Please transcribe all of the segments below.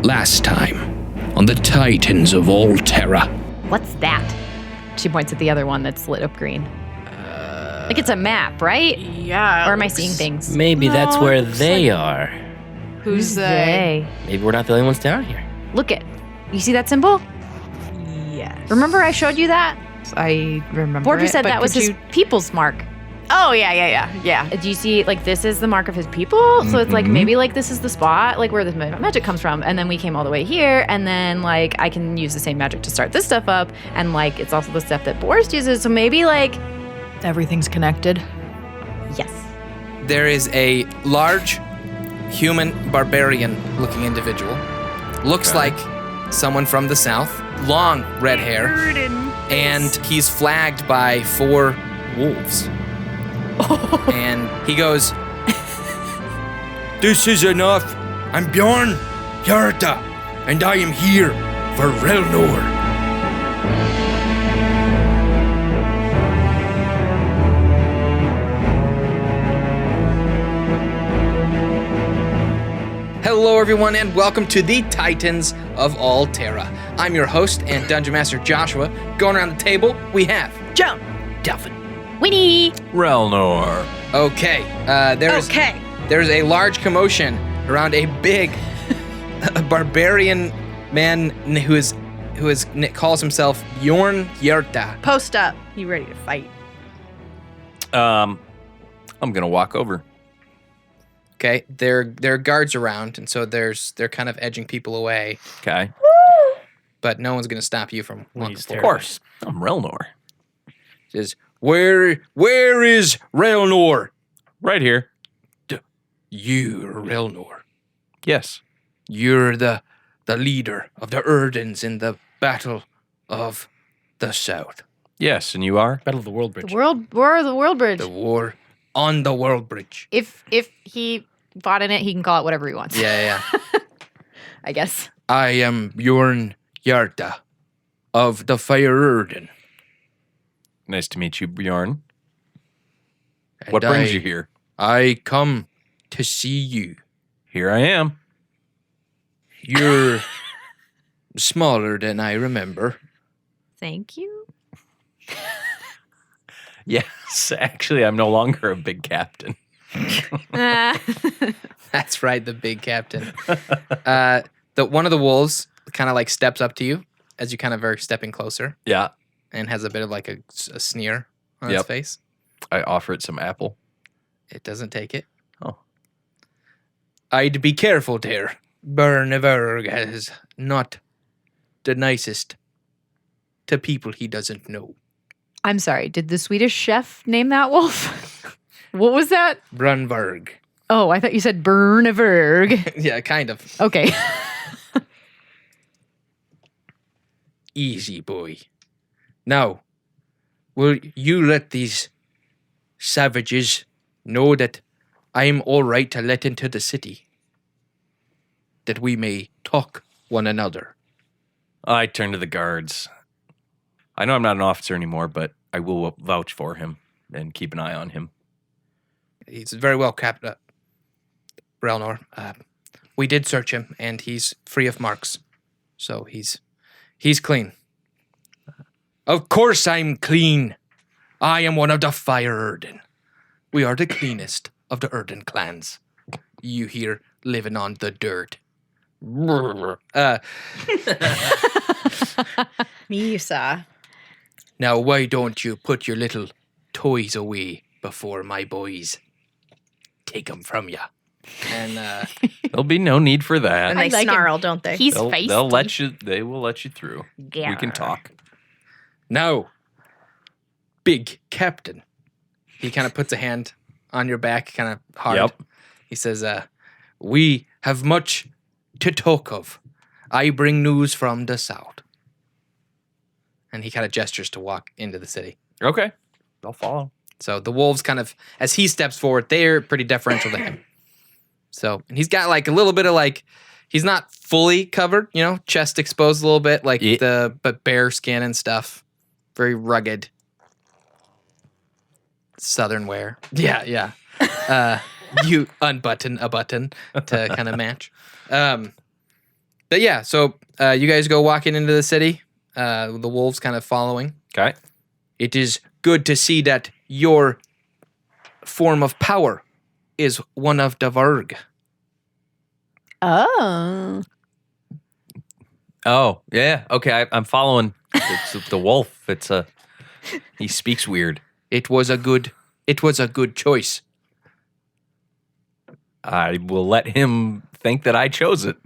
Last time, on the Titans of Alterra. What's that? She points at the other one that's lit up green. Like it's a map, right? Yeah. Or am I seeing things? Maybe that's where they are. Who's they? Maybe we're not the only ones down here. Look it. You see that symbol? Yes. Remember I showed you that? I remember. Border it, said but that was could his you- people's mark. Oh yeah. Do you see, like, this is the mark of his people? So it's like, maybe, like, this is the spot, like, where the magic comes from. And then we came all the way here, and then, like, I can use the same magic to start this stuff up. And, like, it's also the stuff that Boris uses. So maybe, like, Everything's connected. yes. There is a large human barbarian-looking individual. Looks like someone from the south. Long red hair. And he's flagged by 4 wolves. And he goes, This is enough. I'm Bjorn Hjarta, and I am here for Relnor. hello everyone and welcome to the Titans of Alterra. I'm your host and Dungeon Master Joshua. Going around the table, we have Joan. Delphin. Winnie! Relnor. Okay, there's a large commotion around a big barbarian man who calls himself Bjorn Hjarta. Post up. You ready to fight? I'm gonna walk over. Okay, there are guards around, and so they're kind of edging people away, Okay. but no one's gonna stop you from walking Of forward. course. I'm Relnor. Says, Where is Relnor? Right here. You're Relnor. Yes. You're the leader of the Urdans in the Battle of the South. Yes, and you are? Battle of the World Bridge. The world bridge. The war on the World Bridge. If he fought in it, he can call it whatever he wants. Yeah. I guess. I am Bjorn Hjarta of the Fire Urdan. Nice to meet you, Bjorn. And What brings you here? I come to see you. Here I am. You're smaller than I remember. Thank you. Yes, actually, I'm no longer a big captain. That's right, the big captain. One of the wolves kind of like steps up to you as you kind of are stepping closer Yeah. and has a bit of like a sneer on Yep. its face. I offer it some apple. It doesn't take it. Oh. I'd be careful there. Berneberg is not the nicest to people he doesn't know. I'm sorry. Did the Swedish chef name that wolf? What was that? Brunberg. Oh, I thought you said Berneberg. Yeah, kind of. Okay. Easy, boy. Now, will you let these savages know that I'm all right to let into the city? That we may talk one another. I turn to the guards. I know I'm not an officer anymore, but I will vouch for him and keep an eye on him. He's very well kept up. Relnor. We did search him, and he's free of marks. So he's clean. Of course I'm clean. I am one of the Fire Urdan. We are the cleanest of the Urdan clans. You here living on the dirt. Misa. Now why don't you put your little toys away before my boys take them from ya? And There'll be no need for that. And they I like him. snarl, don't they? He's They'll feisty. they will let you through. We can Grr. talk. Now, big captain. he kind of puts a hand on your back, kind of hard. Yep. He says, We have much to talk of. I bring news from the south. and he kind of gestures to walk into the city. Okay. I'll follow. So the wolves kind of, as he steps forward, they're pretty deferential to him. So, and he's got like a little bit of like, he's not fully covered, you know, chest exposed a little bit, like but bare skin and stuff. Very rugged. Southern wear. Yeah. You unbutton a button to kind of match. But yeah, so you guys go walking into the city. The wolves kind of following. Okay. It is good to see that your form of power is one of the Varg. Oh. Oh, yeah. Okay, I'm following it's the wolf. He speaks weird. It was a good choice. I will let him think that I chose it.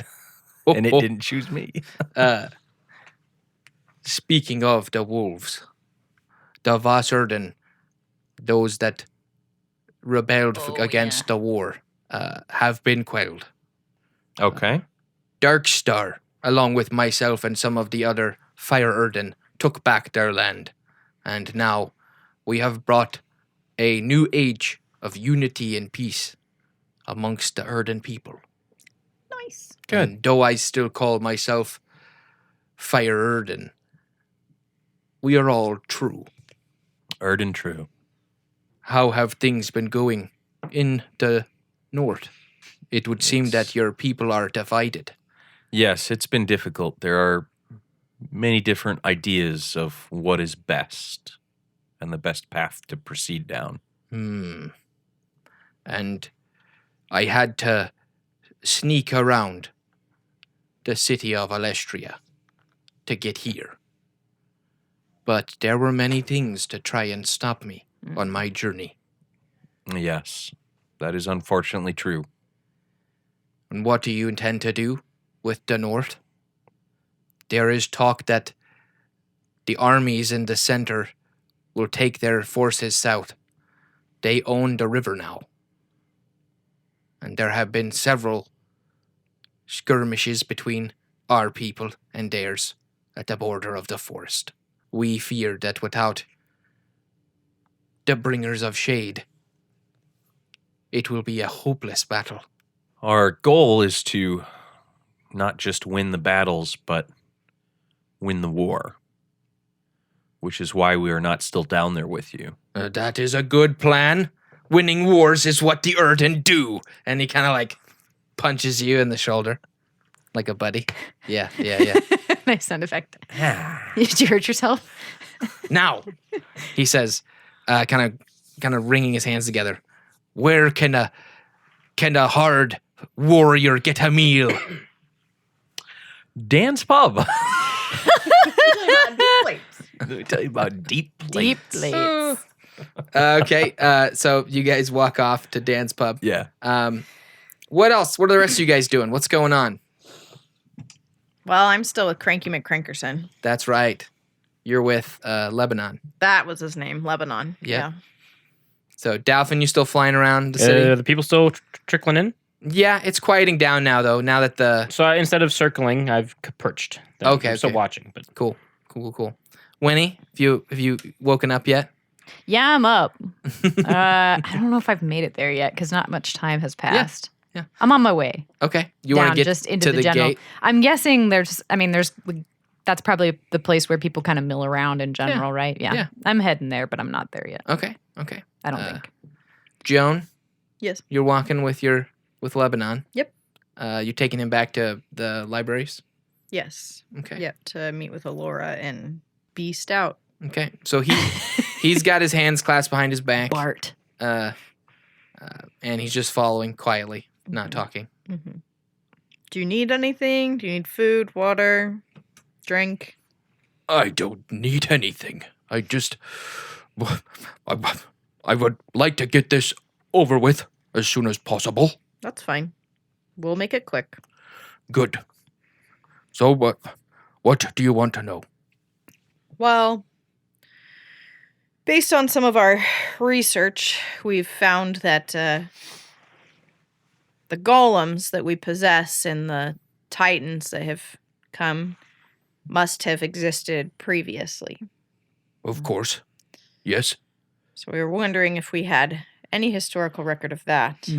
And it didn't choose me. Speaking of the wolves, the Urdan, those that rebelled against the war, have been quelled. Okay. Darkstar, along with myself and some of the other Fire Urdan, took back their land. And now we have brought a new age of unity and peace amongst the Urdan people. Nice. Good. And though I still call myself Fire Urdan, we are all true. Urdan true. How have things been going in the north? It would seem that your people are divided. Yes, it's been difficult. There are many different ideas of what is best and the best path to proceed down. And I had to sneak around the city of Alestria to get here. But there were many things to try and stop me on my journey. Yes, that is unfortunately true. And what do you intend to do with the north? There is talk that the armies in the center will take their forces south. They own the river now. And there have been several skirmishes between our people and theirs at the border of the forest. We fear that without the bringers of shade, it will be a hopeless battle. Our goal is to not just win the battles, but win the war, which is why we are not still down there with you. That is a good plan. Winning wars is what the Urdan do. And he kind of like punches you in the shoulder like a buddy. Yeah. Nice sound effect. Did you hurt yourself? Now, he says, kind of wringing his hands together. Where can a hard warrior get a meal? Dan's Pub. Let me tell you about deep plates. Deep plates. Okay, so you guys walk off to Dan's Pub. Yeah. What else? What are the rest of you guys doing? What's going on? Well, I'm still with Cranky McCrankerson. That's right. You're with Lebanon. That was his name, Lebanon. Yeah. So, Dalphin, you still flying around the city? The people still trickling in? Yeah, it's quieting down now, though. Now that the... So instead of circling, I've perched. Okay, I'm still okay. watching. But Cool. Winnie, have you woken up yet? Yeah, I'm up. I don't know if I've made it there yet because not much time has passed. Yeah. I'm on my way. Okay. You want down to get just into to the general. gate? I'm guessing there's that's probably the place where people kind of mill around in general, right? Yeah. Yeah. I'm heading there, but I'm not there yet. Okay. I don't think. Joan, Yes. you're walking with Lebanon. Yep. You taking him back to the libraries? Yes. Okay. Yep. To meet with Alora and be stout. Okay. So he's got his hands clasped behind his back. Bart. And he's just following quietly, not talking. Mm-hmm. Do you need anything? Do you need food, water, drink? I don't need anything. I would like to get this over with as soon as possible. That's fine. We'll make it quick. Good. So what do you want to know? Well, based on some of our research, we've found that the golems that we possess and the titans that have come must have existed previously. Of course. Yes. So we were wondering if we had any historical record of that.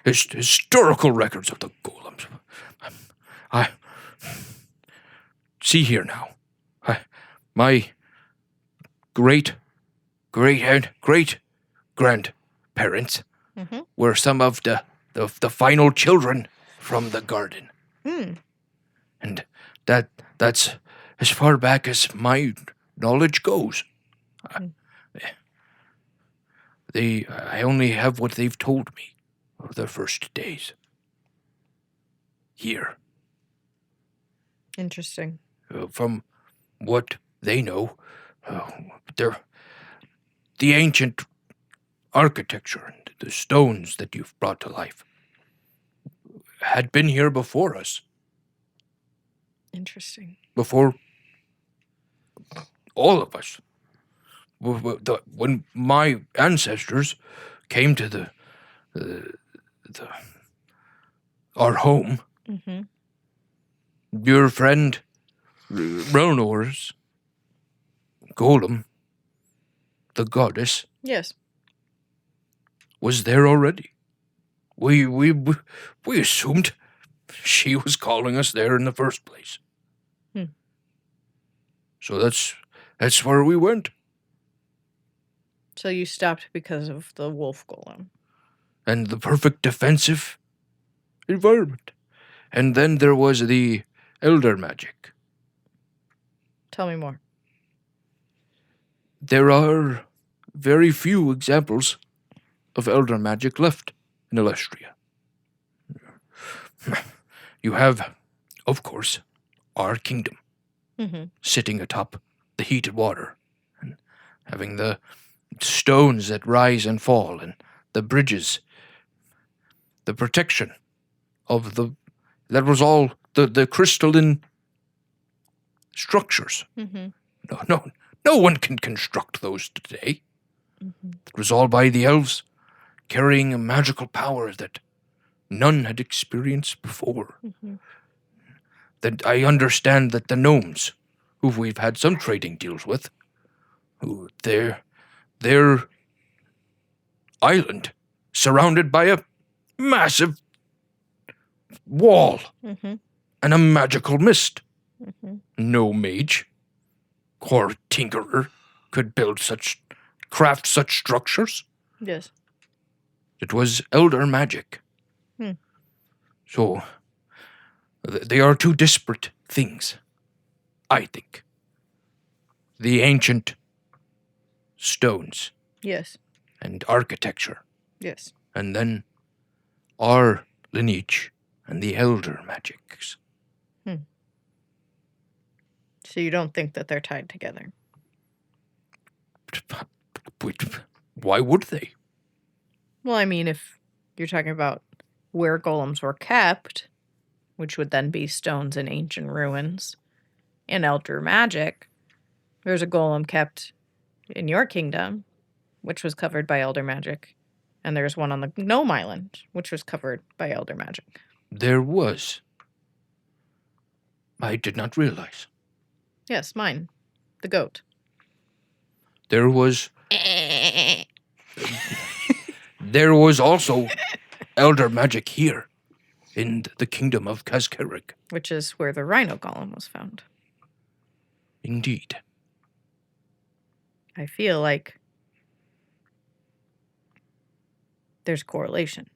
Historical records of the golems. I see here now. My great grandparents Mm-hmm. were some of the final children from the garden. And that's as far back as my knowledge goes. I only have what they've told me of their first days. Here. Interesting. From what they know, the ancient architecture and the stones that you've brought to life had been here before us. Interesting. Before all of us. When my ancestors came to our home, Mm-hmm. your friend Relnor's golem, the goddess, Yes. was there already. We assumed she was calling us there in the first place. So that's where we went. So you stopped because of the wolf golem. And the perfect defensive environment. And then there was the elder magic. Tell me more. There are very few examples of elder magic left in Elestria. You have, of course, our kingdom, Mm-hmm. sitting atop the heated water, and having the stones that rise and fall, and the bridges, the protection of that was all the crystalline structures. Mm-hmm. No one can construct those today. Mm-hmm. It was all by the elves, carrying a magical power that none had experienced before. Mm-hmm. That I understand that the gnomes, who we've had some trading deals with, who their island surrounded by a massive wall Mm-hmm. and a magical mist. Mm-hmm. No mage or tinkerer could craft such structures. Yes. It was elder magic. Hmm. So, they are two disparate things, I think. The ancient stones Yes. and architecture, Yes. and then our lineage and the elder magics. So you don't think that they're tied together? Why would they? Well, I mean, if you're talking about where golems were kept, which would then be stones in ancient ruins, and elder magic, there's a golem kept in your kingdom, which was covered by elder magic, and there's one on the Gnome Island, which was covered by elder magic. There was. I did not realize. Yes, mine, the goat. There was also elder magic here in the kingdom of Kazkerig. Which is where the rhino golem was found. Indeed. I feel like there's correlation.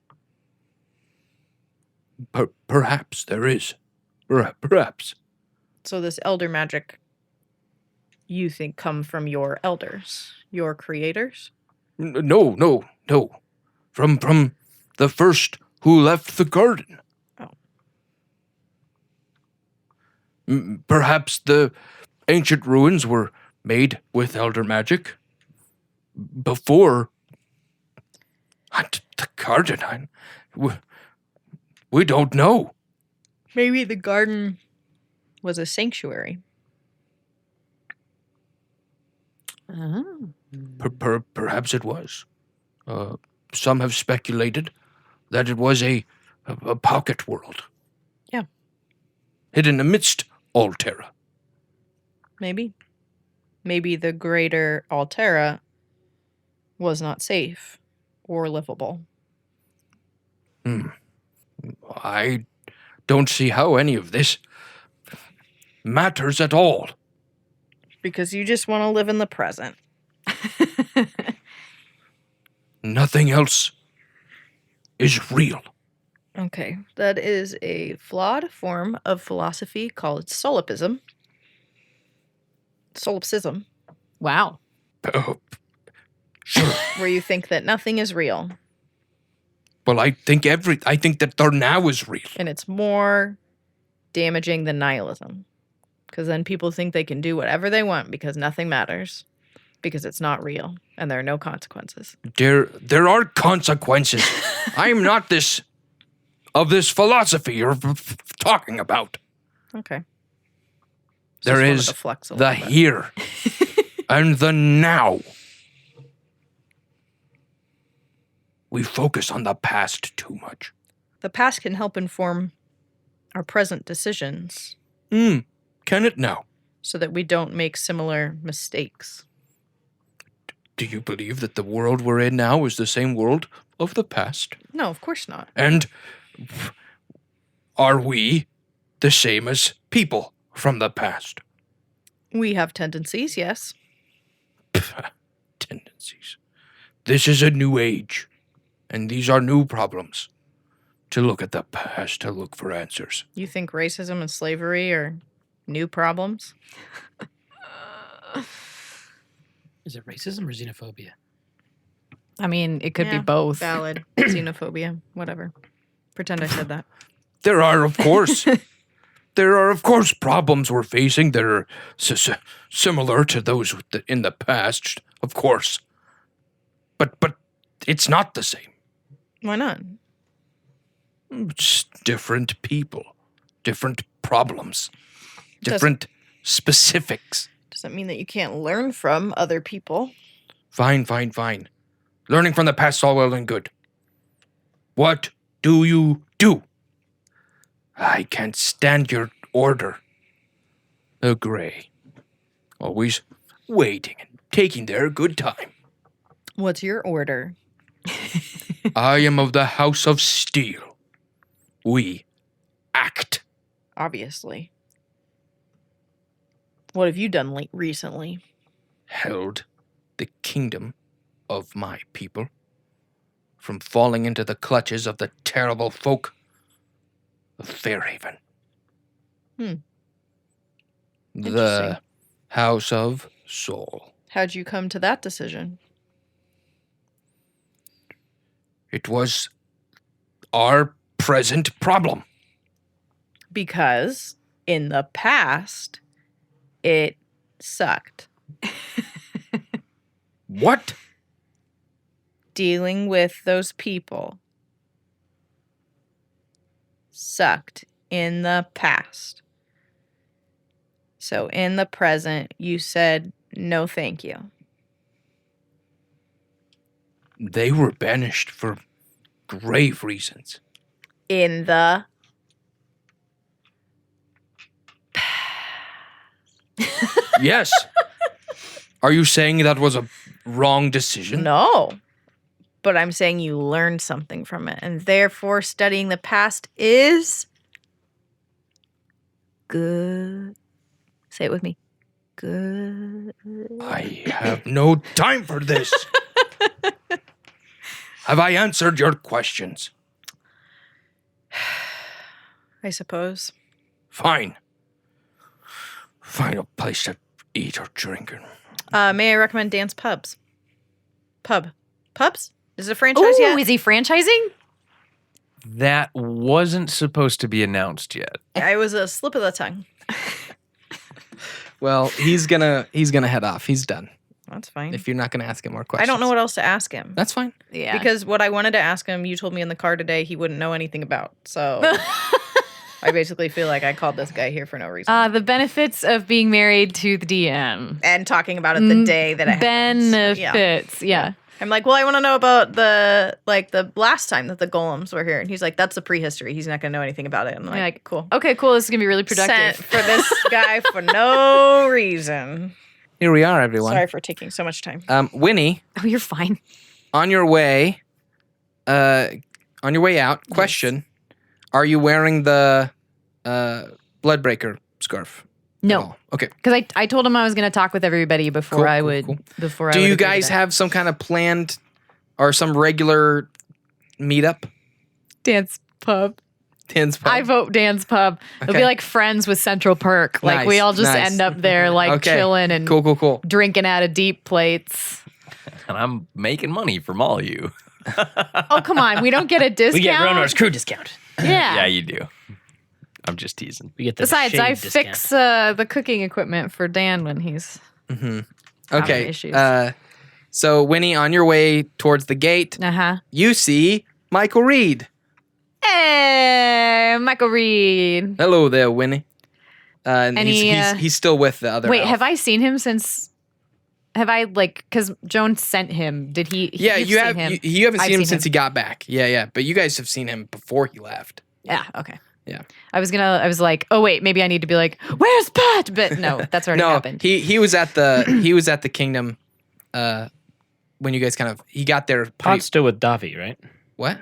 Perhaps there is. Perhaps. So this elder magic, you think, come from your elders, your creators? No. From the first who left the garden. Oh. Perhaps the ancient ruins were made with elder magic before the garden. We don't know. Maybe the garden was a sanctuary. Oh. Perhaps it was. Some have speculated that it was a pocket world. Yeah. Hidden amidst Altera. Maybe. Maybe the greater Altera was not safe or livable. I don't see how any of this matters at all. Because you just want to live in the present. Nothing else is real. Okay, that is a flawed form of philosophy called solipsism. Solipsism, Wow. Oh, sure. where you think that nothing is real, Well, I think that there now is real. and it's more damaging than nihilism. Because then people think they can do whatever they want because nothing matters, because it's not real, and there are no consequences. There are consequences. I'm not of this philosophy you're talking about. Okay. There Just wanted is to flex a the little bit. here and the now. We focus on the past too much. The past can help inform our present decisions Can it now? so that we don't make similar mistakes. Do you believe that the world we're in now is the same world of the past? No, of course not. And are we the same as people from the past? We have tendencies, yes. Tendencies. This is a new age, and these are new problems. To look at the past, to look for answers. You think racism and slavery are new problems? Is it racism or xenophobia? I mean, it could be Yeah, both. Valid. Xenophobia, whatever. Pretend I said that. There are, of course, problems we're facing that are similar to those in the past, of course. But it's not the same. Why not? It's different people, different problems, Does- different specifics. Doesn't mean that you can't learn from other people. Fine. Learning from the past's all well and good. What do you do? I can't stand your order. The Grey. Always waiting and taking their good time. What's your order? I am of the House of Steel. We act. Obviously. What have you done recently? Held the kingdom of my people from falling into the clutches of the terrible folk of Fairhaven. The Interesting. House of Soul. How'd you come to that decision? It was our present problem. Because in the past, it sucked. What? Dealing with those people sucked in the past. So in the present, you said, no, thank you. They were banished for grave reasons. In the Yes. Are you saying that was a wrong decision? no. But I'm saying you learned something from it. And therefore, studying the past is good. Say it with me. Good. I have no time for this. Have I answered your questions? I suppose. Fine. Find a place to eat or drink. May I recommend Dance Pubs? Pubs? Is it a franchise Oh, yet? is he franchising? That wasn't supposed to be announced yet. I was a slip of the tongue. Well, he's gonna head off. He's done. That's fine. If you're not gonna ask him more I questions, don't know what else to ask him. That's fine. Yeah. Because what I wanted to ask him, you told me in the car today he wouldn't know anything about. So I basically feel like I called this guy here for no reason. The benefits of being married to the DM. And talking about it the day that it happens. Yeah. Benefits. Yeah. I'm like, well, I want to know about the last time that the golems were here. And he's like, that's the prehistory. He's not going to know anything about it. And I'm You're like, cool. Okay, cool. This is going to be really Sent productive. for this guy for no reason. Here we are, everyone. Sorry for taking so much time. Winnie, Oh, you're fine. on your way out. Question: Are you wearing the Bloodbreaker scarf? No. Oh, okay. Because I told him I was going to talk with everybody before Cool, I cool, would. cool. Before Do I would you agree to guys that. have some kind of planned or some regular meetup? dance pub. Dan's pub. I vote Dan's pub. It'll be Okay. like Friends with Central Perk. Like we Nice, all just nice. end up there like Okay. chilling and Cool. drinking out of deep plates. And I'm making money from all of you. Oh, come on. We don't get a discount. We get Relnor's crew discount. Yeah. Yeah, you do. I'm just teasing. We get the Besides, shade I discount. fix the cooking equipment for Dan when he's having Okay. issues. So Winnie, on your way towards the gate, you see Michael Reed. Hey, Michael Reed. Hello there, Winnie. And And he's still with the other. Wait, elf. have I seen him since? Have I because Joan sent him? Did he? Yeah, you've you seen have. him. You haven't I've seen him seen since him. he got back. Yeah. But you guys have seen him before he left. Yeah. Okay. Yeah. I was like, oh wait, maybe I need to be like, where's Pat? But no, that's already No, happened. he was at the kingdom. When you guys he got there. Pod's still with Davi, right? What?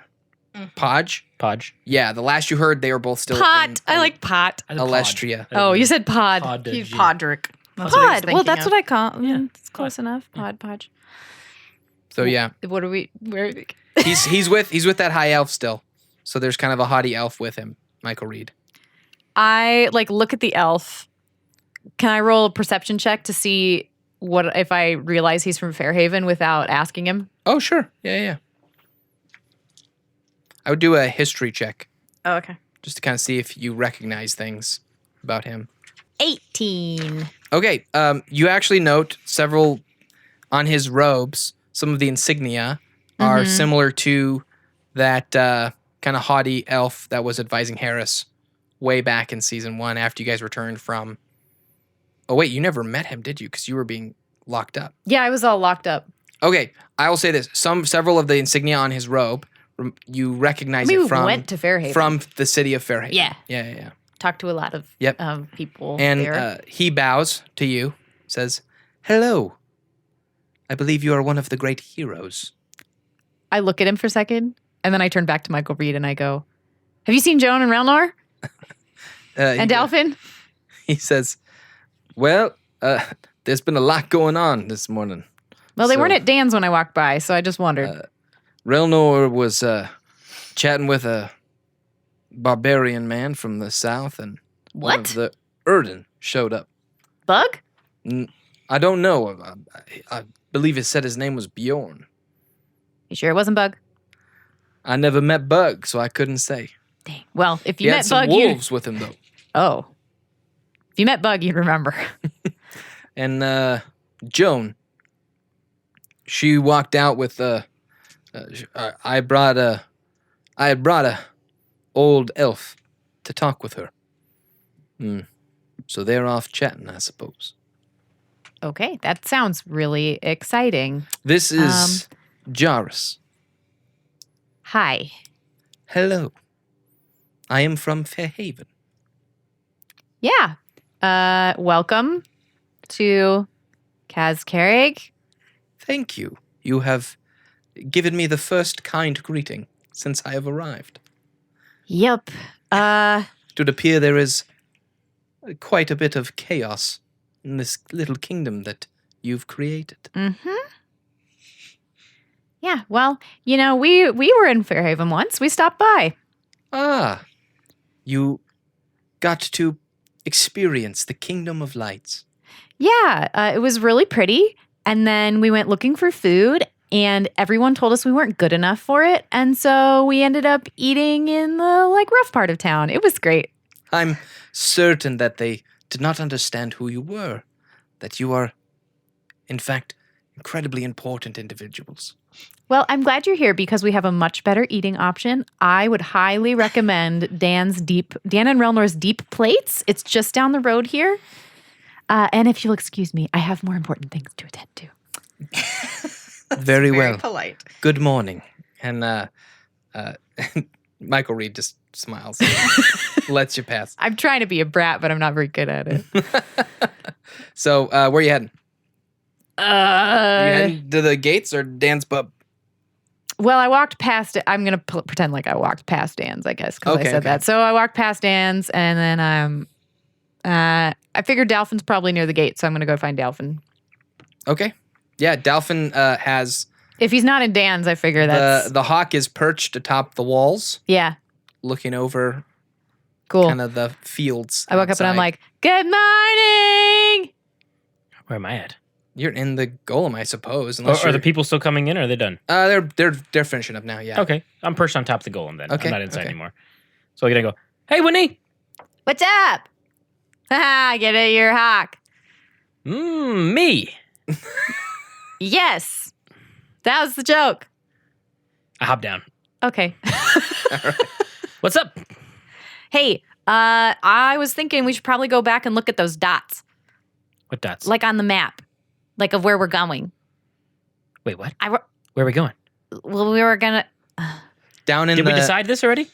Podge? Podge. Yeah, the last you heard, they were both still Pot. I like pot. I said pod. Alestria. Oh, you said pod. Pod. He's Podrick. That's what I was Pod. Well, thinking that's of. what I call. Yeah. It's close enough. Pod. Podge. So yeah, What are we? Where? he's with that high elf still. So there's kind of a haughty elf with him, Michael Reed. I look at the elf. Can I roll a perception check to see what if I realize he's from Fairhaven without asking him? Oh sure, yeah. I would do a history check Oh, okay. just to kind of see if you recognize things about him. 18. Okay, you actually note several on his robes. Some of the insignia are similar to that kind of haughty elf that was advising Harris way back in season 1 after you guys returned from. Oh wait, you never met him, did you? Because you were being locked up. Yeah, I was all locked up. Okay, I will say this: several of the insignia on his robe, you recognize We it from went to Fairhaven. from the city of Fairhaven. Yeah. Yeah. Talked to a lot of Yep. people And there. he bows to you, says, "Hello. I believe you are one of the great heroes." I look at him for a second, and then I turn back to Michael Reed and I go, "Have you seen Joan and Relnor and Delphin?" He says, "Well, there's been a lot going on this morning. Well, they So- weren't at Dan's when I walked by, so I just wondered. Relnor was chatting with a barbarian man from the south, and one What? of the Urdan showed up. Bug? I don't know. I believe it said his name was Bjorn. You sure it wasn't Bug? I never met Bug, so I couldn't say. Dang. Well, if He you had met some Bug, you wolves with him though, if you met Bug, you'd remember. and Joan. She walked out with I had brought a old elf to talk with her. So they're off chatting, I suppose. Okay, that sounds really exciting. This is Jarus. Hi. Hello. I am from Fairhaven. Yeah. Welcome to Kazkarig. Thank you. You have given me the first kind greeting since I have arrived. Yep. It would appear there is quite a bit of chaos in this little kingdom that you've created. Mm-hmm. Yeah, well, we were in Fairhaven once. We stopped by. Ah, you got to experience the Kingdom of Lights. Yeah, it was really pretty. And then we went looking for food, and everyone told us we weren't good enough for it. And so we ended up eating in the rough part of town. It was great. I'm certain that they did not understand who you were, that you are, in fact, incredibly important individuals. Well, I'm glad you're here because we have a much better eating option. I would highly recommend Dan and Relnor's deep plates. It's just down the road here. And if you'll excuse me, I have more important things to attend to. Very well. polite. Good morning. And Michael Reed just smiles, lets you pass. I'm trying to be a brat, but I'm not very good at it. So, where are you heading? You heading to the gates or Dan's pub? Well, I walked past it. I'm going to pretend like I walked past Dan's, I guess, because I Okay, said okay. that. So I walked past Dan's, and then I figured Delphin's probably near the gate, so I'm going to go find Delphin. Okay. Yeah, Delphin has If he's not in Dan's, I figure that's... the hawk is perched atop the walls, yeah. looking over Cool. kind of the fields. I woke up and I'm outside. like, "Good morning." Where am I at? You're in the golem, I suppose. Or, Unless are you're, the people still coming in or are they done? they're finishing up now, yeah. Okay. I'm perched on top of the golem then. Okay, I'm not inside okay. anymore. So I'm going to go, hey, Winnie. What's up? Haha, get it, you're Hawk. Me. Yes. That was the joke. I hop down. Okay. What's up? Hey, I was thinking we should probably go back and look at those dots, What dots? like on the map, like of where we're going. Wait, what? I wr- Where are we going? Well, we were gonna. Down in Did the. we decide this already?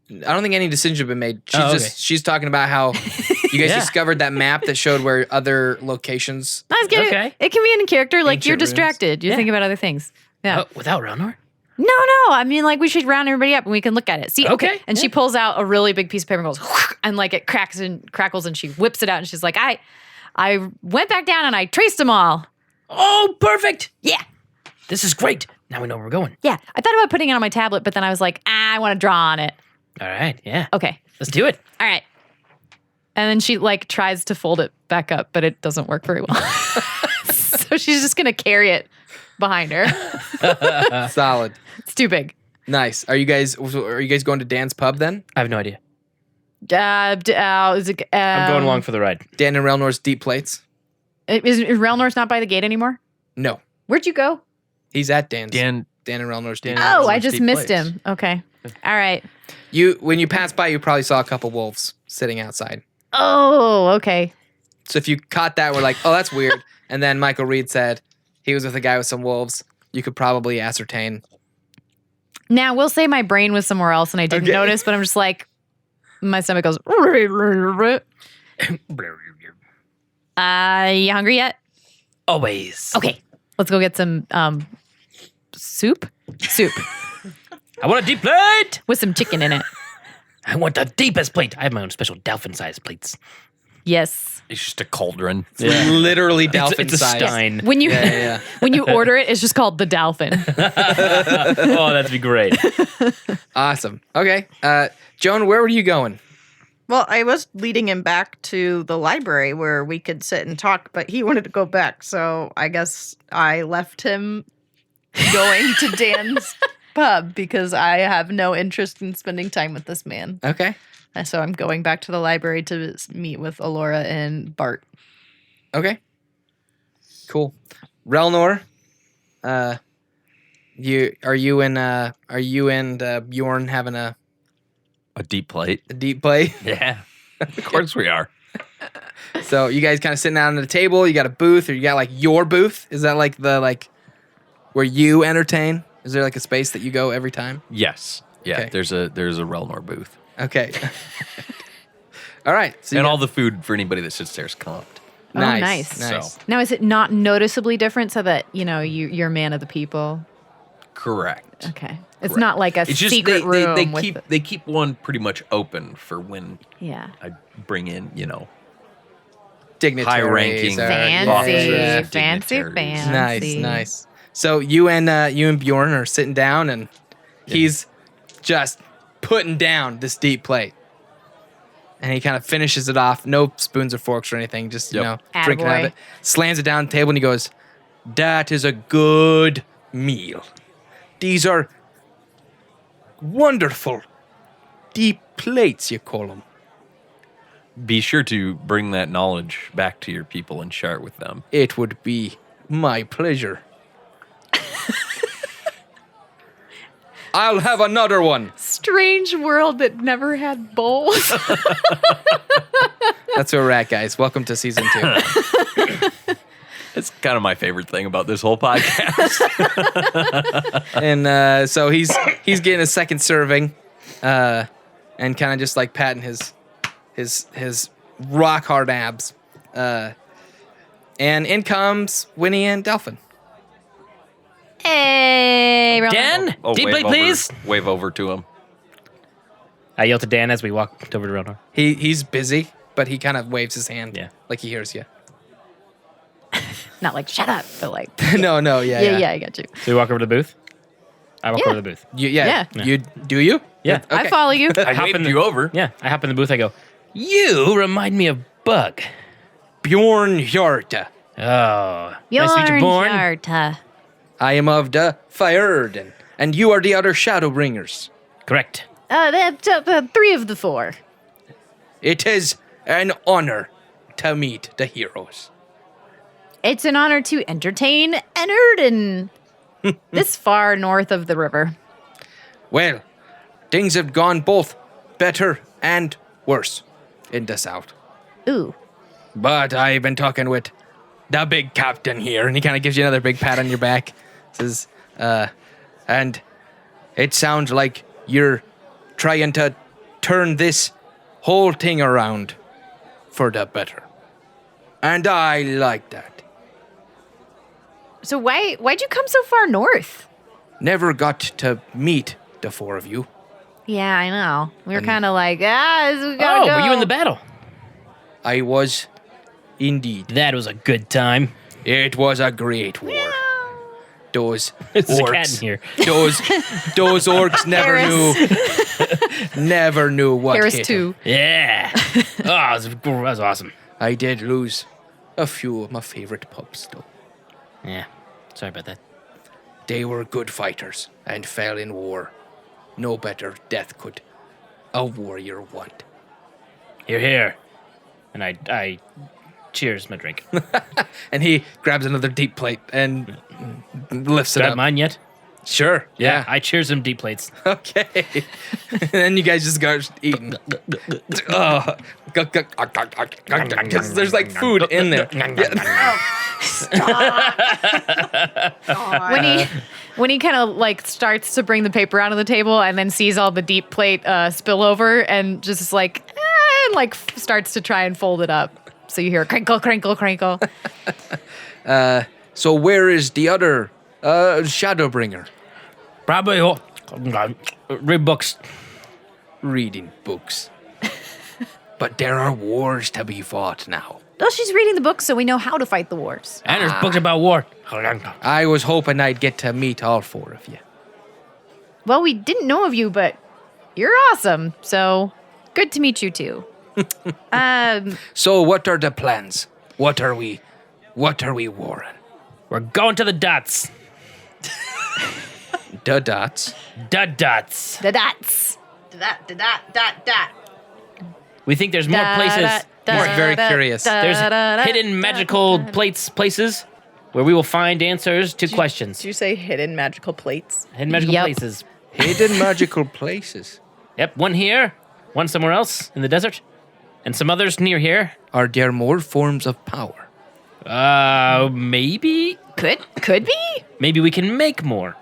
I don't think any decisions have been made. She's Oh, okay. she's talking about how you guys Yeah. discovered that map that showed where other locations. I was getting. Okay. It can be in character, like you're Ancient ruins. distracted. You're Yeah. thinking about other things. Yeah. Oh, without Relnor? No. I mean, like we should round everybody up and we can look at it. See, Okay, And she yeah. pulls out a really big piece of paper and goes, and like it cracks and crackles, and she whips it out and she's like, I went back down and I traced them all. Oh, perfect. Yeah. This is great. Now we know where we're going. Yeah. I thought about putting it on my tablet, but then I was like, I want to draw on it. All right. Yeah. Okay. Let's do it. All right. And then she like tries to fold it back up, but it doesn't work very well. So she's just going to carry it behind her. Solid. It's too big. Nice. Are you guys going to Dan's pub then? I have no idea. Is it, I'm going along for the ride. Dan and Relnor's deep plates? Is Relnor's not by the gate anymore? No. Where'd you go? He's at Dan's. Dan, Dan and Relnor's deep Dan- plates. Oh, I Relnor's just deep missed place. him. Okay. All right. When you passed by, you probably saw a couple wolves sitting outside. Oh, okay. So if you caught that, we're like, oh, that's weird. And then Michael Reed said he was with a guy with some wolves. You could probably ascertain. Now, we'll say my brain was somewhere else and I didn't Okay. notice, but I'm just like, my stomach goes, you hungry yet? Always. Okay. Let's go get some soup. Soup I want a deep plate. with some chicken in it. I want the deepest plate. I have my own special dolphin-sized plates. Yes. it's just a cauldron. Literally dolphin It's a size. stein. When you Yeah. when you order it, it's just called the dolphin. Oh, that'd be great. Awesome. Okay. Joan, where were you going? Well, I was leading him back to the library where we could sit and talk, but he wanted to go back. So I guess I left him going to Dan's pub because I have no interest in spending time with this man. Okay. And so I'm going back to the library to meet with Alora and Bart. Okay. Cool. Relnor, you and Bjorn having a Deep plate. deep play? Yeah. Of course we are. So you guys kind of sitting down at a table. You got a booth, or you got like your booth? Is that like where you entertain? Is there like a space that you go every time? Yes. Yeah. Okay. There's a Relnor booth. Okay. All right. So And you all the food for anybody that sits there is comped. Oh, nice. nice. So Now, is it not noticeably different so that, you're a man of the people? correct. Okay. It's not like a It's just secret room. they with keep the- they keep one pretty much open for when yeah. I bring in, dignitaries. high-ranking Fancy, officers, fancy, dignitaries. fancy. Nice. So you and Bjorn are sitting down, and he's just putting down this deep plate, and he kind of finishes it off. No spoons or forks or anything. Just Yep. drinking out of Attaboy. it. Slams it down the table, and he goes, "That is a good meal. These are wonderful deep plates, you call them. Be sure to bring that knowledge back to your people and share it with them. It would be my pleasure." I'll have another one. Strange world that never had bowls. That's where we're at, guys. Welcome to season 2. It's kind of my favorite thing about this whole podcast. And so he's getting a second serving, and kind of just like patting his rock hard abs. And in comes Winnie and Delphin. Hey, Relnor. Dan, deep wave plate, over- please. Wave over to him. I yell to Dan as we walk over to Relnor. He's busy, but he kind of waves his hand, Yeah. like he hears you. Not like shut up, but like no, yeah. yeah, I got you. So we walk over to the booth? I walk Yeah. over to the booth. You, yeah, Yeah. You do you? Yeah. I follow you. I hop in waved the- you over. Yeah, I hop in the booth. I go, you remind me of Bug. Bjorn Hjarta. Oh, nice to meet you, Born. Yarta. I am of the Urdan, and you are the other Shadowbringers. Correct. Three of the four. It is an honor to meet the heroes. It's an honor to entertain an Urdan this far north of the river. Well, things have gone both better and worse in the south. Ooh. But I've been talking with the big captain here, and he kind of gives you another big pat on your back. Says, and it sounds like you're trying to turn this whole thing around for the better. And I like that. So why'd you come so far north? Never got to meet the four of you. Yeah, I know. We were kind of like, we gotta go. Were you in the battle? I was indeed. That was a good time. It was a great war. Those There's a cat in orcs. here. Those orcs never knew what Harris hit 2. Yeah. Oh, that was awesome. 'em. I did lose a few of my favorite pups, though. Yeah. Sorry about that. They were good fighters and fell in war. No better death could a warrior want. You're here. And I cheers my drink. And he grabs another deep plate and lifts Did it I up. have mine yet? Sure. Yeah. I cheers some deep plates. Okay. And then you guys just go eating. Oh. Because there's like food in there. Yeah. When he kind of like starts to bring the paper out on the table and then sees all the deep plate spill over and just like starts to try and fold it up. So you hear crinkle, crinkle, crinkle. So where is the other Shadowbringer? Probably read books. Reading books. But there are wars to be fought now. Well, she's reading the books so we know how to fight the wars. And there's books about war. I was hoping I'd get to meet all four of you. Well, we didn't know of you, but you're awesome. So good to meet you too. So what are the plans? What are we warring? We're going to the dots. The dots. The dots. The dots. We think there's more places. He's very curious. There's hidden magical places where we will find answers to questions. Did you say hidden magical plates? Hidden magical Yep. places. Hidden magical places. Yep, one here, one somewhere else in the desert, and some others near here. Are there more forms of power? Maybe? Could be. Maybe we can make more.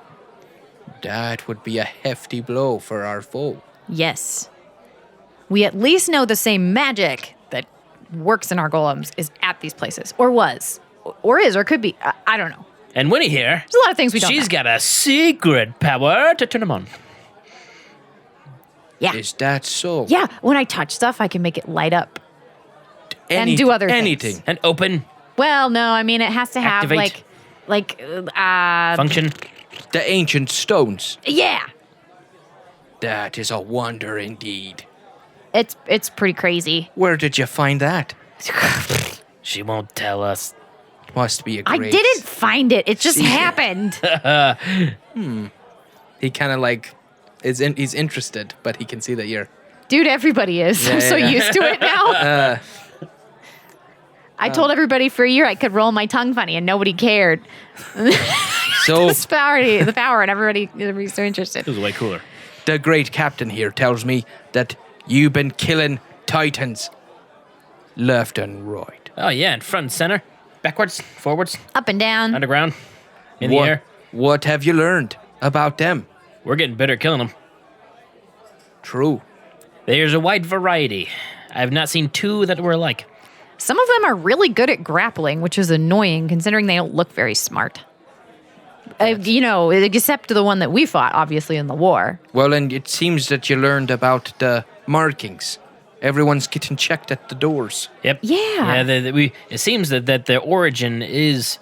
That would be a hefty blow for our foe. Yes. We at least know the same magic that works in our golems is at these places, or was, or is, or could be. I don't know. And Winnie here, There's a lot of things we don't she's know. got a secret power to turn them on. Yeah. Is that so? Yeah, when I touch stuff, I can make it light up. And do other things. anything. And open, Well, no, I mean it has to have Activate. function. function. The ancient stones. Yeah, That is a wonder indeed. it's pretty crazy. Where did you find that? She won't tell us. Must be a I great... didn't find it. It just happened. He kind of like he's interested, but he can see that you're... Dude, everybody is. I'm so yeah. used to it now. I told everybody for a year I could roll my tongue funny and nobody cared. So The power, and everybody's so interested. It was way cooler. the great captain here tells me that you've been killing titans left and right. Oh yeah, in front and center, backwards, forwards, Up and down. underground, in what, the air. What have you learned about them? We're getting better at killing them. True. There's a wide variety. I have not seen two that were alike. Some of them are really good at grappling, which is annoying considering they don't look very smart. Except the one that we fought, obviously, in the war. Well, and it seems that you learned about the markings. Everyone's getting checked at the doors. Yep. Yeah. Yeah. It seems that their origin is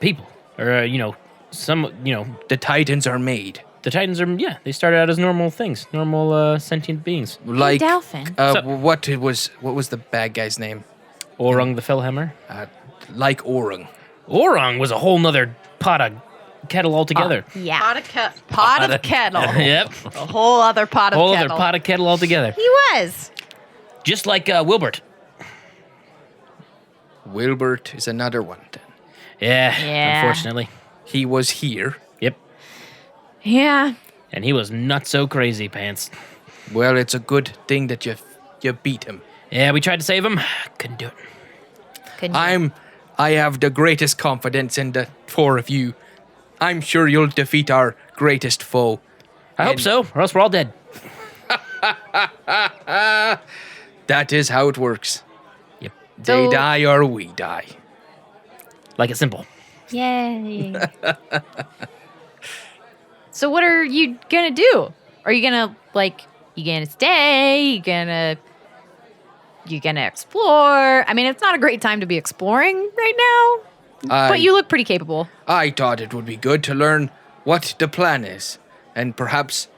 people, or The titans are made. The Titans are, they started out as normal things, normal sentient beings. Like Dalphin. what was the bad guy's name? Orang the Fellhammer. Like Orang. Orang was a whole nother pot of kettle altogether. Yeah. Pot of kettle. Yep. A whole other pot of Whole kettle. other pot of kettle altogether. He was. Just like Wilbert. Wilbert is another one then. Yeah, unfortunately. He was here. Yep. Yeah. And he was not so crazy pants. Well, it's a good thing that you beat him. Yeah, we tried to save him. Couldn't do it. I have the greatest confidence in the four of you. I'm sure you'll defeat our greatest foe. I hope so, or else we're all dead. That is how it works. Yep. They So- die or we die. Like it's simple. Yay. So what are you gonna do? Are you gonna you gonna stay? You gonna explore? I mean, it's not a great time to be exploring right now, but you look pretty capable. I thought it would be good to learn what the plan is, and perhaps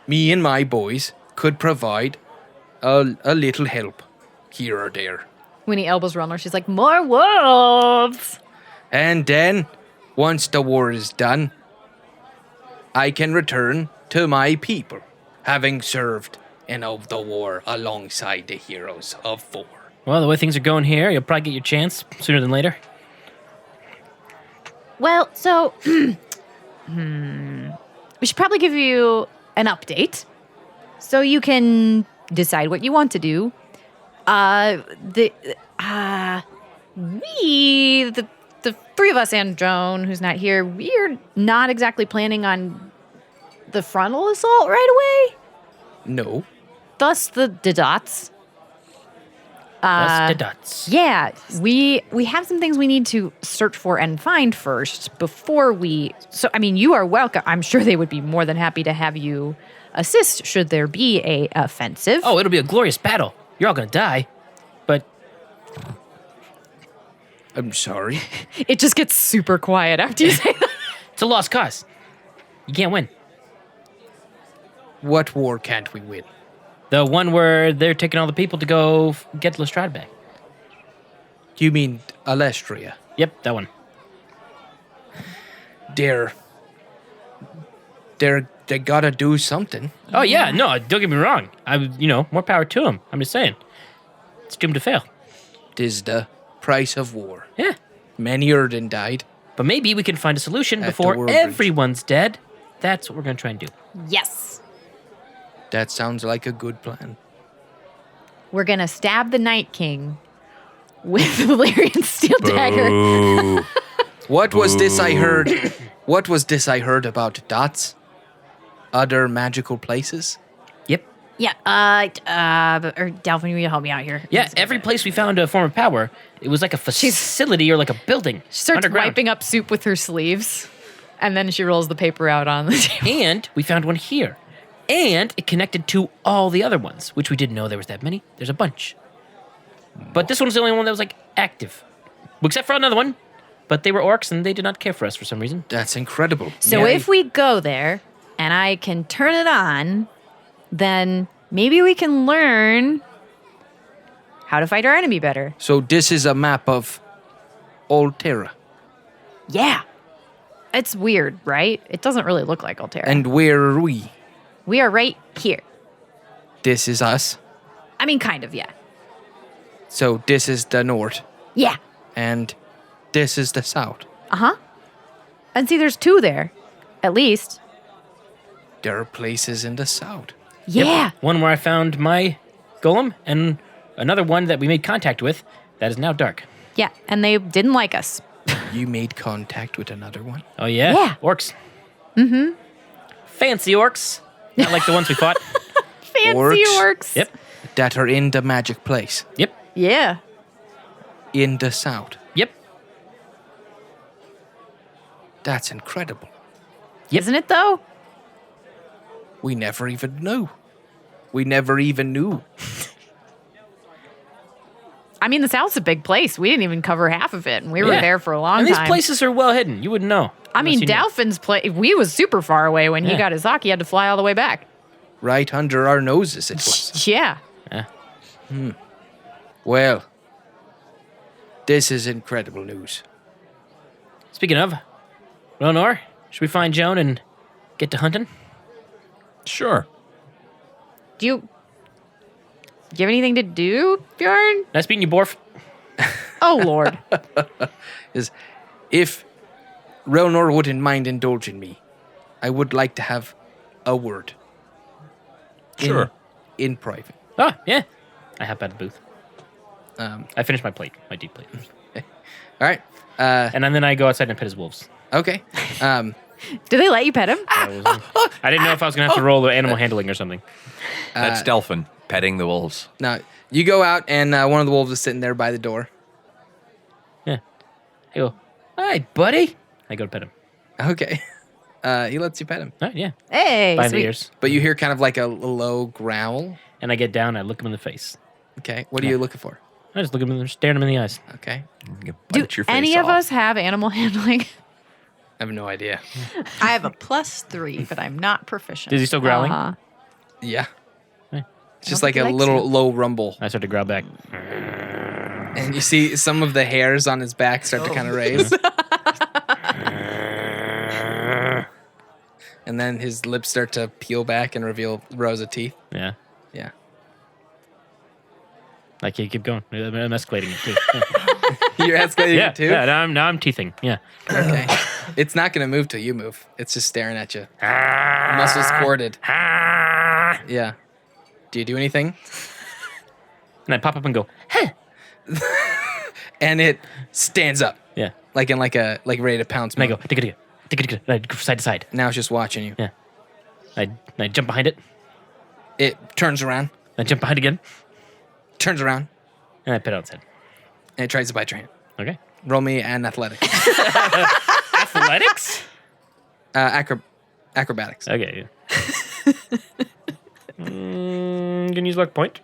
me and my boys could provide a little help here or there. When he elbows Relnor, she's like, more wolves. And then, once the war is done, I can return to my people, having served in the war alongside the heroes of war. Well, the way things are going here, you'll probably get your chance sooner than later. Well, so we should probably give you an update so you can decide what you want to do. The three of us and Joan, who's not here, we're not exactly planning on the frontal assault right away. No. Thus the dots. That's the dots. Yeah, we have some things we need to search for and find first before we. So, I mean, you are welcome. I'm sure they would be more than happy to have you assist should there be a offensive. Oh, it'll be a glorious battle. You're all gonna die, but I'm sorry. It just gets super quiet after you say that. it's a lost cause. You can't win. What war can't we win? The one where they're taking all the people to go get Lestrade back. You mean Alestria? Yep, that one. They gotta do something. Oh yeah, no, don't get me wrong. More power to them. I'm just saying, it's doomed to fail. Tis the price of war. Yeah, Many Urdan died. but maybe we can find a solution At the before World Bridge. everyone's dead. That's what we're gonna try and do. Yes. That sounds like a good plan. We're going to stab the Night King with the Valyrian steel dagger. What was this I heard? What was this I heard about dots? Other magical places? Yep. Yeah, or Dalvin, will you help me out here? Yeah, every place we found a form of power, it was like a facility or like a building. She starts underground. wiping up soup with her sleeves, and then she rolls the paper out on the table. And we found one here. And it connected to all the other ones, which we didn't know there was that many. There's a bunch. But this one was the only one that was active. Except for another one. But they were orcs and they did not care for us for some reason. That's incredible. So if we go there and I can turn it on, then maybe we can learn how to fight our enemy better. So this is a map of Altera. Yeah. It's weird, right? It doesn't really look like Altera. And where are we? We are right here. This is us. I mean, kind of, yeah. So this is the north. Yeah. And this is the south. Uh-huh. And see, there's two there, at least. There are places in the south. Yeah. One where I found my golem and another one that we made contact with that is now dark. Yeah, and they didn't like us. You made contact with another one? Oh, yeah? Yeah. Orcs. Mm-hmm. Fancy orcs. Not like the ones we fought. Fancy Orcs? orcs. Yep. That are in the magic place. Yep. Yeah. In the south. Yep. That's incredible. Isn't it, though? We never even knew. We never even knew. I mean, the South's a big place. We didn't even cover half of it, and we were Yeah. there for a long And these time. places are well hidden. You wouldn't know. I mean, unless you knew. Dalfin's place. We was super far away when he Yeah. got his sock. He had to fly all the way back. Right under our noses, it was. Yeah. Well, this is incredible news. Speaking of, Relnor, should we find Joan and get to hunting? Sure. Do you have anything to do, Bjorn? Nice meeting you, Borf. Oh, Lord. Is if Relnor wouldn't mind indulging me, I would like to have a word. Sure. In private. Oh, yeah. I hop out of the booth. Um, I finished my plate, my deep plate. all right. And then I go outside and pet his wolves. Okay. Do they let you pet him? I didn't know if I was going to have to roll the animal handling or something. That's Delphin petting the wolves. Now, you go out, and one of the wolves is sitting there by the door. Yeah. I go, hi, buddy. I go to pet him. Okay. He lets you pet him. All right, yeah. Hey, By the sweet. ears. But you hear kind of like a low growl. And I get down, I look him in the face. Okay. What are you looking for? I just look him in the, staring him in the eyes. Okay. You Do bite your face any of off. us have animal handling? I have no idea. I have a +3, but I'm not proficient. Is he still growling? Yeah. Hey. It's just I like don't a think he likes little you. low rumble. I start to growl back. And you see some of the hairs on his back start to kind of raise. And then his lips start to peel back and reveal rows of teeth. Yeah. Yeah. I can't keep going. I'm escalating it too. You're escalating Yeah, it too? yeah. Now I'm teething. Yeah. Okay. It's not going to move till you move. It's just staring at you. Muscles corded. Yeah. Do you do anything? And I pop up and go, hey. And it stands up. Yeah. Like ready to pounce. And I mode. go, digga. And I go side to side. Now it's just watching you. Yeah. I jump behind it. It turns around, I jump behind again. turns around, And I pet out its head. and it tries to bite your hand. Okay. Roll me an athletics. Athletics? Acrobatics. Okay. Yeah. Gonna use luck point.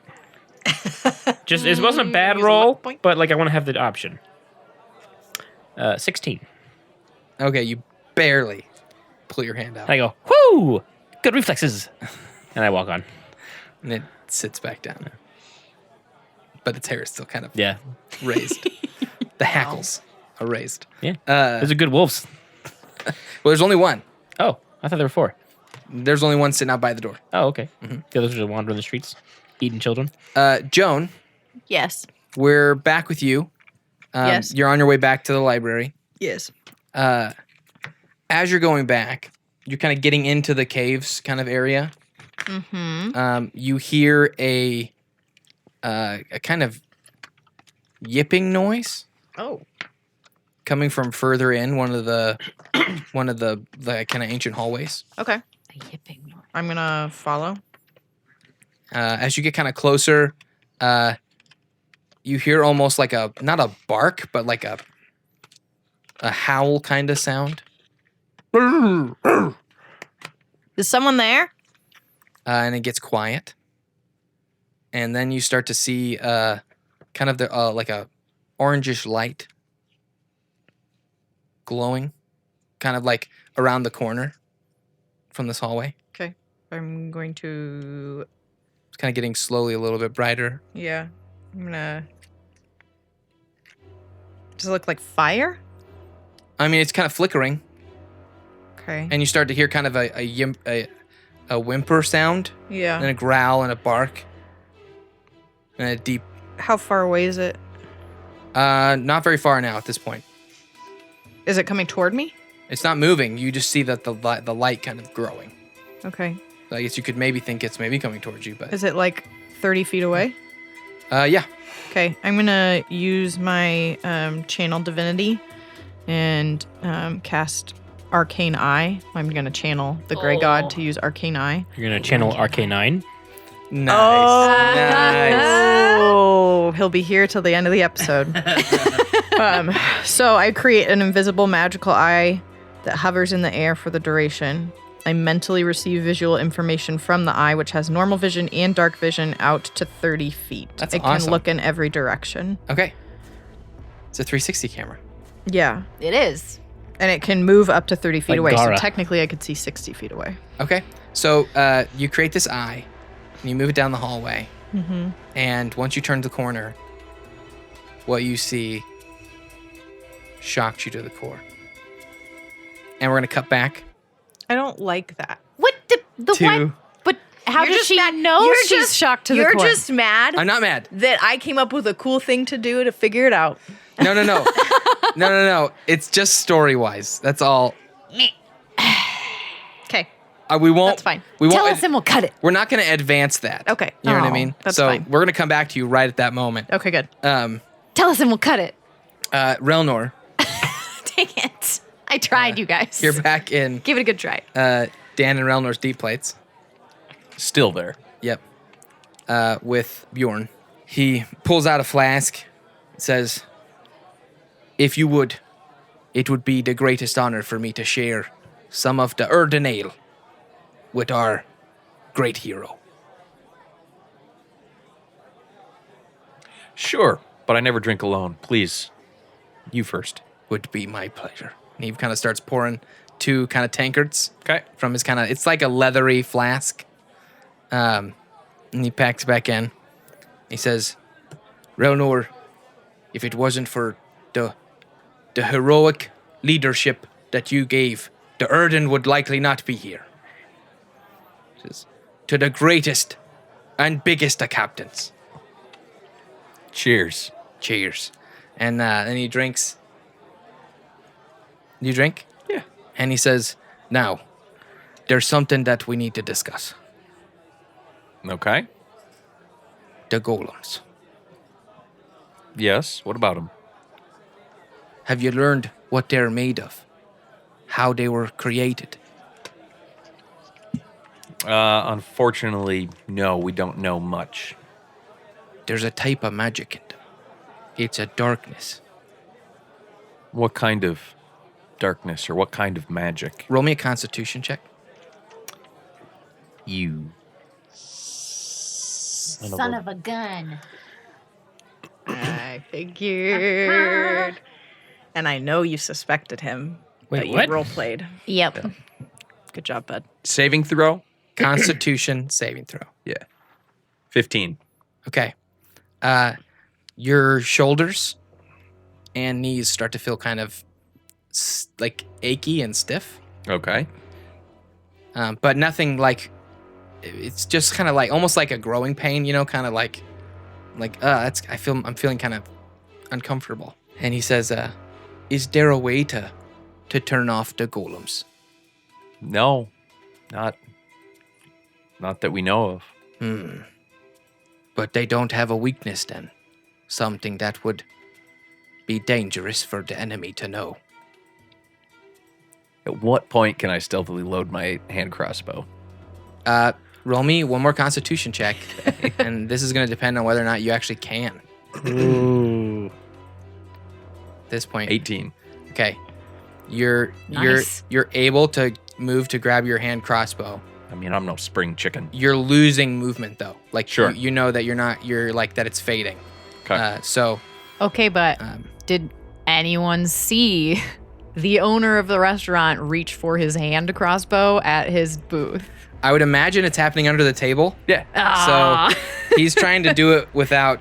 Just it wasn't a bad use a roll, luck point? but like I want to have the option. 16. Okay, you barely pull your hand out, And I go, whoo! Good reflexes. And I walk on. and it sits back down. But its hair is still kind of Yeah. raised. The hackles are raised. Yeah. Those are good wolves. Well, there's only one. Oh, I thought there were 4. There's only one sitting out by the door. Oh, okay. The others are just wandering the streets, eating children. Joan, Yes. we're back with you. Yes. You're on your way back to the library. Yes. As you're going back, you're kind of getting into the caves kind of area. Mm-hmm. You hear a kind of yipping noise Oh. coming from further in one of the kind of ancient hallways. Okay. A yipping noise. I'm gonna follow. As you get kind of closer, you hear almost like not a bark, but like a howl kind of sound. Is someone there? And it gets quiet. And then you start to see kind of like a orangish light glowing, kind of like around the corner from this hallway. Okay. I'm going to. It's kind of getting slowly a little bit brighter. Yeah. I'm gonna. Does it look like fire? I mean, it's kind of flickering, Okay. and you start to hear kind of a whimper sound, Yeah. and a growl and a bark, and a deep. How far away is it? Not very far now at this point. Is it coming toward me? It's not moving. You just see that the light kind of growing. Okay. So I guess you could maybe think it's maybe coming towards you, but Is it like 30 feet away? yeah. Okay. I'm gonna use my channel divinity and cast Arcane Eye. I'm gonna channel the Grey God to use Arcane Eye. You're going to channel Arcanine. Nice. Nice. Oh, he'll be here till the end of the episode. So I create an invisible magical eye that hovers in the air for the duration. I mentally receive visual information from the eye, which has normal vision and dark vision out to 30 feet. That's it awesome. can look in every direction. Okay. It's a 360 camera. Yeah. It is. And it can move up to 30 feet Like away. Gara. So technically I could see 60 feet away. Okay. So you create this eye, and you move it down the hallway. Mm-hmm. And once you turn the corner, what you see shocks you to the core. And we're going to cut back I don't like that. What the to... what? But how You're does just she mad- know you're she's just- shocked to the You're core? just mad I'm not mad. that I came up with a cool thing to do to figure it out. No. No. It's just story-wise. That's all. Okay. We won't... That's fine. We won't... Tell us and we'll cut it. We're not going to advance that. Okay. You know what I Oh, mean? that's so fine. we're going to come back to you right at that moment. Okay, good. Tell us and we'll cut it. Relnor, Dang it. I tried, you guys. you're back in Give it a good try. Dan and Relnor's deep plates. Still there. Yep. With Bjorn. He pulls out a flask, says, "If you would, it would be the greatest honor for me to share some of the Urdan ale with our great hero." Sure, but I never drink alone. Please, you first. Would be my pleasure. And he kind of starts pouring 2 kind of tankards Okay. from his kind of, it's like a leathery flask. And he packs back in. He says, "Relnor, if it wasn't for the heroic leadership that you gave, the Urdan would likely not be here. He says, to the greatest and biggest of captains. Cheers. Cheers." And then he drinks. You drink? Yeah. And he says, "Now, there's something that we need to discuss. Okay. The golems. Yes. What about them? Have you learned what they're made of? How they were created?" Unfortunately, no. We don't know much. There's a type of magic in them. It's a darkness. What kind of darkness or what kind of magic? Roll me a constitution check. You. Son of a gun. I figured. And I know you suspected him. Wait, but what? you role played. Yep. Good job, bud. Saving throw? Constitution saving throw. Yeah. 15. Okay. Your shoulders and knees start to feel kind of like achy and stiff. Okay. But nothing like, it's just kind of like almost like a growing pain, you know, kind of like I'm feeling kind of uncomfortable. And he says, "Is there a way to turn off the golems?" No. Not that we know of. But they don't have a weakness then. Something that would be dangerous for the enemy to know. At what point can I stealthily load my hand crossbow? Roll me one more constitution check. And this is going to depend on whether or not you actually can. Ooh. At this point. 18. Okay. You're Nice. able to move to grab your hand crossbow. I mean, I'm no spring chicken. You're losing movement though. Like Sure. you know that you're like that it's fading. Okay. So Okay, but did anyone see the owner of the restaurant reach for his hand crossbow at his booth? I would imagine it's happening under the table. Yeah. Ah. So he's trying to do it without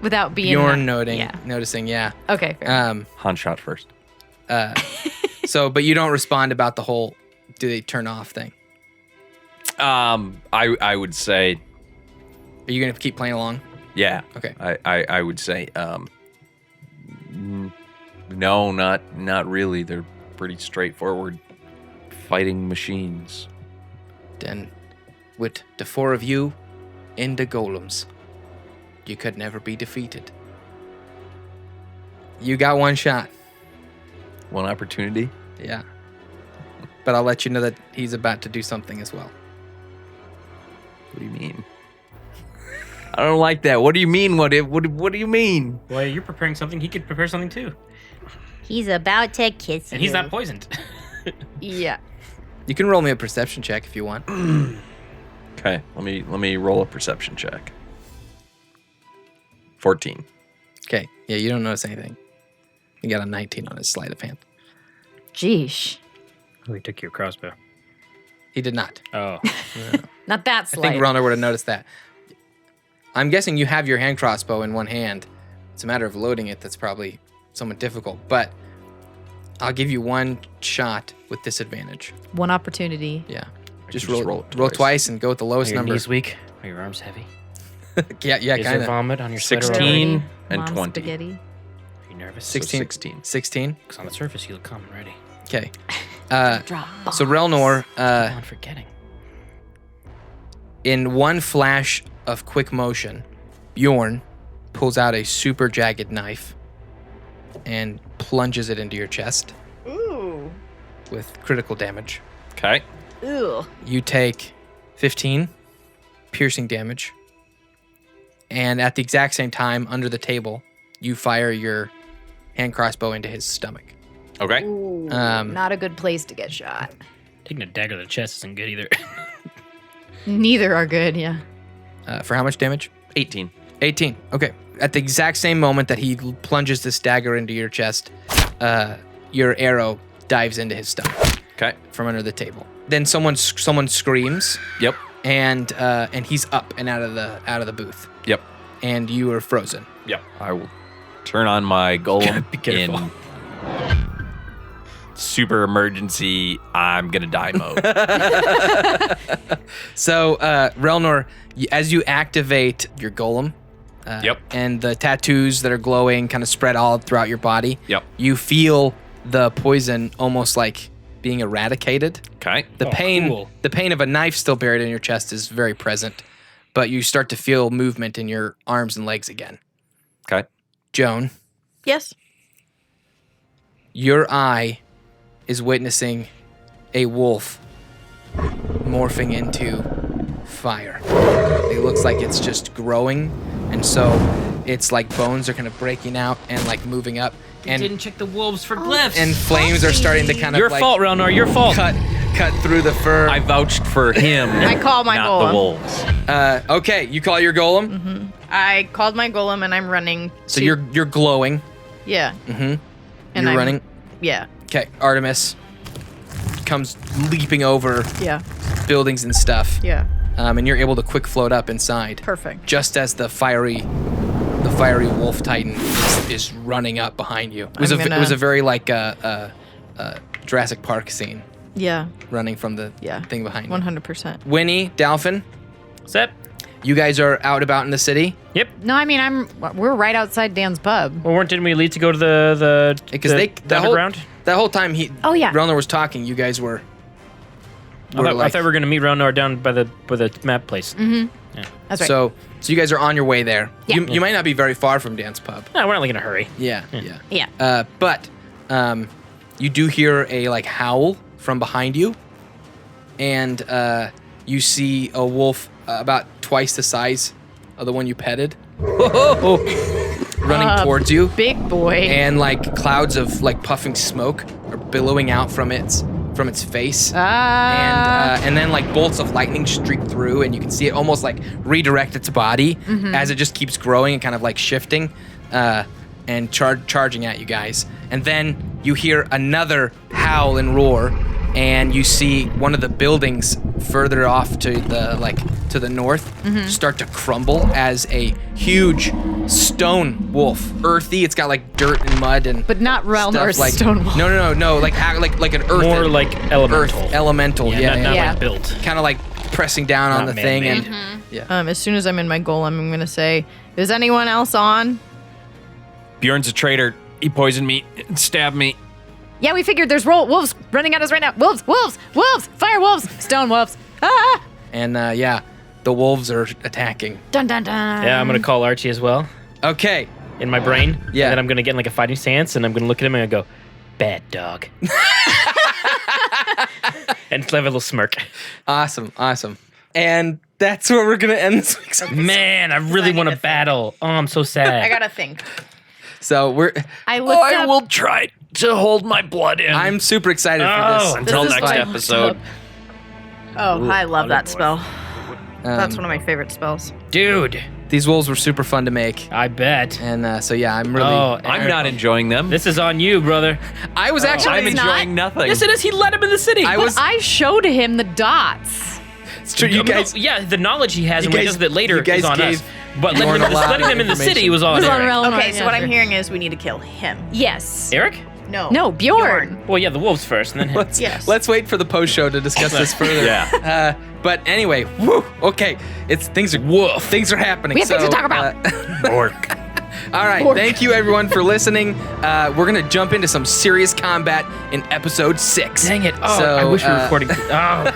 Without being Bjorn Yeah. noticing. Yeah. Okay. Fair. Han shot first. So, but you don't respond about the whole "do they turn off" thing. I would say, Are you gonna keep playing along? yeah. Okay. I would say, no, not really. They're pretty straightforward fighting machines. Then, with the 4 of you in the golems, you could never be defeated. You got one shot. One opportunity. Yeah. But I'll let you know that he's about to do something as well. What do you mean? I don't like that. What do you mean? What do you mean? Well, you're preparing something. He could prepare something too. He's about to kiss you. And he's not poisoned. Yeah. You can roll me a perception check if you want. Okay, let me roll a perception check. 14. Okay. Yeah, you don't notice anything. You got a 19 on his sleight of hand. Jeesh. Oh, he took your crossbow. He did not. Oh. Not that I slight. think Relnor would have noticed that. I'm guessing you have your hand crossbow in one hand. It's a matter of loading it that's probably somewhat difficult, but I'll give you one shot with disadvantage. One opportunity. Yeah. Just just roll roll it twice and go with the Are lowest your number. knees weak? Are your arms heavy? yeah, Is there kind of. vomit on your sweater 16. already? And Mom's 20. Spaghetti. Are you nervous? 16. 16. 16. Because on the surface, you look calm and ready. Okay. Drop. So Relnor, I'm forgetting. in one flash of quick motion, Bjorn pulls out a super jagged knife and plunges it into your chest. Ooh. With critical damage. Okay. Ew. You take 15 piercing damage. And at the exact same time, under the table, you fire your hand crossbow into his stomach. Okay. Ooh, Um, not a good place to get shot. Taking a dagger to the chest isn't good either. Neither are good, yeah. For how much damage? 18. 18. Okay. At the exact same moment that he plunges this dagger into your chest, your arrow dives into his stomach Okay. from under the table. Then someone screams, Yep. and he's up and out of the booth, Yep. and you are frozen. Yep. I will turn on my golem Be careful. in super emergency, I'm gonna die mode. So, Relnor, as you activate your golem, Yep. and the tattoos that are glowing kind of spread all throughout your body, Yep. you feel the poison almost like being eradicated. Okay. The Oh, pain, cool. the pain of a knife still buried in your chest is very present, but you start to feel movement in your arms and legs again. Okay. Joan, Yes. your eye is witnessing a wolf morphing into fire. It looks like it's just growing, and so it's like bones are kind of breaking out and like moving up, and check the wolves for glyphs. and flames are starting to kind of Your like fault, Relnor. Your fault. cut through the fur. I vouched for him. I call my not the golem. wolves. Okay, you call your golem, I called my golem and I'm running. so to- you're glowing. Yeah. Mm-hmm. And You're I'm- running. Yeah. Okay, Artemis comes leaping over Yeah. buildings and stuff, Yeah. and you're able to quick float up inside. Perfect. Just as the fiery wolf titan is running up behind you. It was I'm it was gonna- a very like Jurassic Park scene, Yeah. running from the Yeah. thing behind you. 100%. Winnie, Dalphin, Sep. you guys are out about in the city Yep. No, I mean we're right outside Dan's pub. Well, didn't we lead to go to the because the that whole underground? that whole time Oh, yeah. Relnor was talking. You guys were. I thought we were gonna meet Relnor down by the map place. That's right. So you guys are on your way there. Yeah. You might not be very far from Dan's pub. No, we're not like in a hurry. Yeah. yeah. But you do hear a like howl from behind you, and you see a wolf about twice the size of the one you petted, running towards you, Big boy. and like clouds of like puffing smoke are billowing out from its face. And then like bolts of lightning streak through, and you can see it almost like redirect its body as it just keeps growing and kind of like shifting and charging at you guys. And then you hear another howl and roar, and you see one of the buildings further off to the north start to crumble as a huge stone wolf, earthy. It's got like dirt and mud and But not Relnor's stuff like stone wolf. No, like like an earth. More like elemental. Earth elemental. Yeah, not Yeah. like built. Kind of like pressing down on Not the thing, man-made. and As soon as I'm in my golem, I'm going to say, is anyone else on? Bjorn's a traitor. He poisoned me and stabbed me. Yeah, we figured there's wolves running at us right now. Wolves, wolves, wolves, fire wolves, stone wolves. Ah! and yeah, the wolves are attacking. Dun dun dun. Yeah, I'm gonna call Archie as well Okay, in my brain. Yeah. And then I'm gonna get in like a fighting stance, and I'm gonna look at him and I go, "Bad dog," and have a little smirk. awesome, and that's where we're gonna end this week's. Man, I really need want to to battle. Oh, I'm so sad. I got to think. So I looked up. will try to hold my blood in. I'm super excited for this. Until This is next why I episode. Oh, I love that boy. spell. That's Um, one of my favorite spells. Dude, These wolves were super fun to make. I bet. And so, yeah, I'm really. Oh, I'm not enjoying them. This is on you, brother. I was actually. I'm it's not. enjoying nothing. Yes, it is. He let him in the city. I But was. I showed him the dots. It's true. You guys. yeah, the knowledge he has you and when he guys- does it later you guys is on gave us. But Lauren a lot letting of him in the city information. was on It was on Eric. Relnor. Okay, so Yeah, what I'm sure. hearing is we need to kill him. Yes. Eric? No, Bjorn. Well, yeah, the wolves first, and then him. Let's wait for the post show to discuss this further. Yeah. But anyway, woo, okay, things are happening. We have things to talk about. Orc. All right, thank you everyone for listening. We're gonna jump into some serious combat in episode 6. Dang it. Oh, So, I wish we were recording. Oh,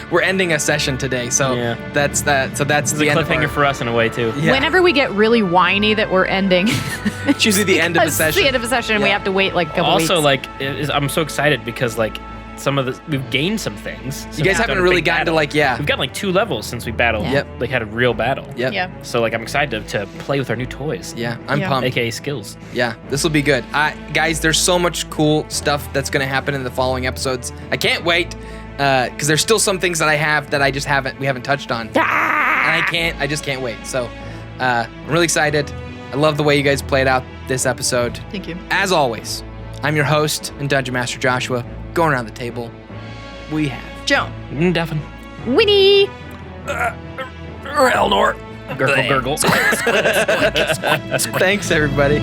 We're ending a session today, so Yeah. that's that. So that's it's the a end of cliffhanger our, for us in a way, too. Yeah. Whenever we get really whiny that we're ending, It's usually the end of the it's session. the end of a session, and we Yeah. have to wait like a couple Also, weeks. like, I'm so excited because, like, we've gained some things. since You guys we've haven't done a really big gotten to battle. We've gotten like 2 levels since we battled. Yeah. Yep. Like had a real battle. Yep. Yeah. So like I'm excited to play with our new toys. Yeah, I'm Yeah. pumped. AKA skills. Yeah, this will be good. Guys, there's so much cool stuff that's going to happen in the following episodes. I can't wait because there's still some things that I have that we haven't touched on. And I just can't wait. So I'm really excited. I love the way you guys played out this episode. Thank you. As always, I'm your host and Dungeon Master Joshua. Going around the table, we have Joan. Duffin. Winnie. Relnor. Gurgle, gurgle. Thanks, everybody.